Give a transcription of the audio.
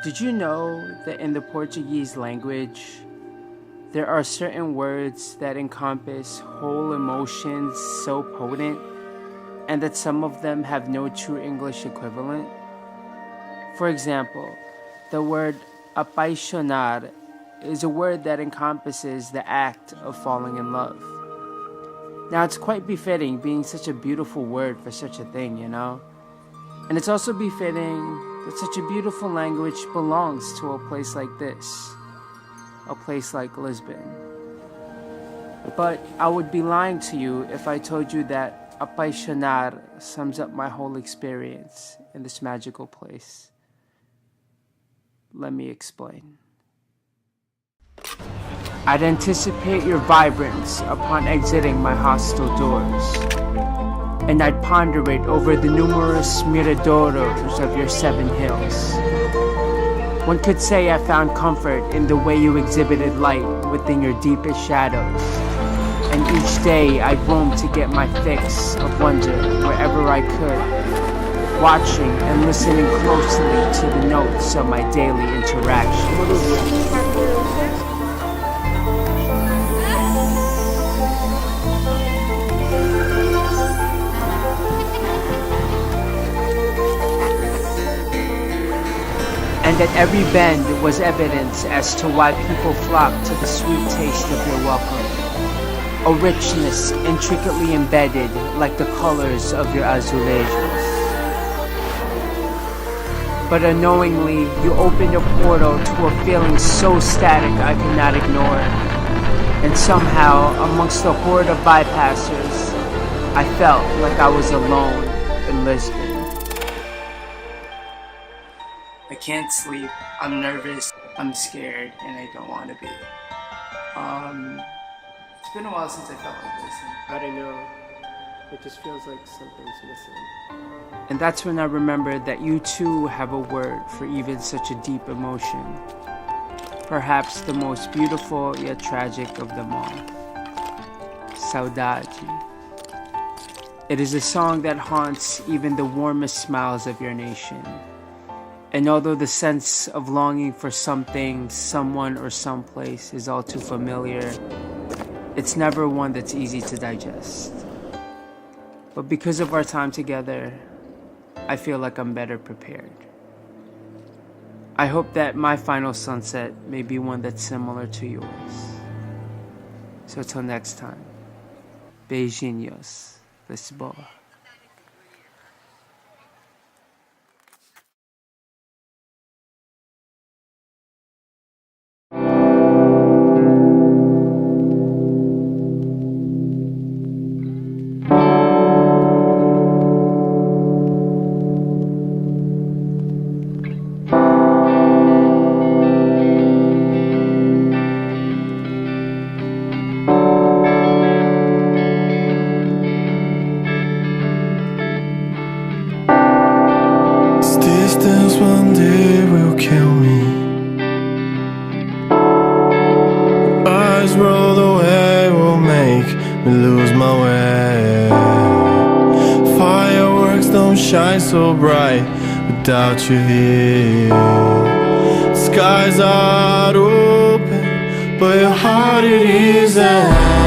Did you know that in the Portuguese language, there are certain words that encompass whole emotions so potent, and that some of them have no true English equivalent? For example, the word apaixonar is a word that encompasses the act of falling in love. Now, it's quite befitting, being such a beautiful word for such a thing, you know? And it's also befitting that such a beautiful language belongs to a place like this, a place like Lisbon. But I would be lying to you if I told you that apaixonar sums up my whole experience in this magical place. Let me explain. I'd anticipate your vibrance upon exiting my hostel doors, and I'd ponderate over the numerous miradoros of your 7 hills. One could say I found comfort in the way you exhibited light within your deepest shadows, and each day I'd roam to get my fix of wonder wherever I could, watching and listening closely to the notes of my daily interactions. And at every bend was evidence as to why people flocked to the sweet taste of your welcome. A richness intricately embedded like the colors of your azulejos. But unknowingly, you opened a portal to a feeling so static I could not ignore. And somehow, amongst the horde of bypassers, I felt like I was alone in Lisbon. I can't sleep, I'm nervous, I'm scared, and I don't want to be. It's been a while since I felt like this. I don't know, it just feels like something's missing. And that's when I remembered that you too have a word for even such a deep emotion. Perhaps the most beautiful yet tragic of them all. Saudade. It is a song that haunts even the warmest smiles of your nation. And although the sense of longing for something, someone, or someplace is all too familiar, it's never one that's easy to digest. But because of our time together, I feel like I'm better prepared. I hope that my final sunset may be one that's similar to yours. So till next time, beijinhos, LISBOA. Distance one day will kill me. Eyes roll away will make me lose my way. Fireworks don't shine so bright without you here. Skies are open, but your heart it isn't.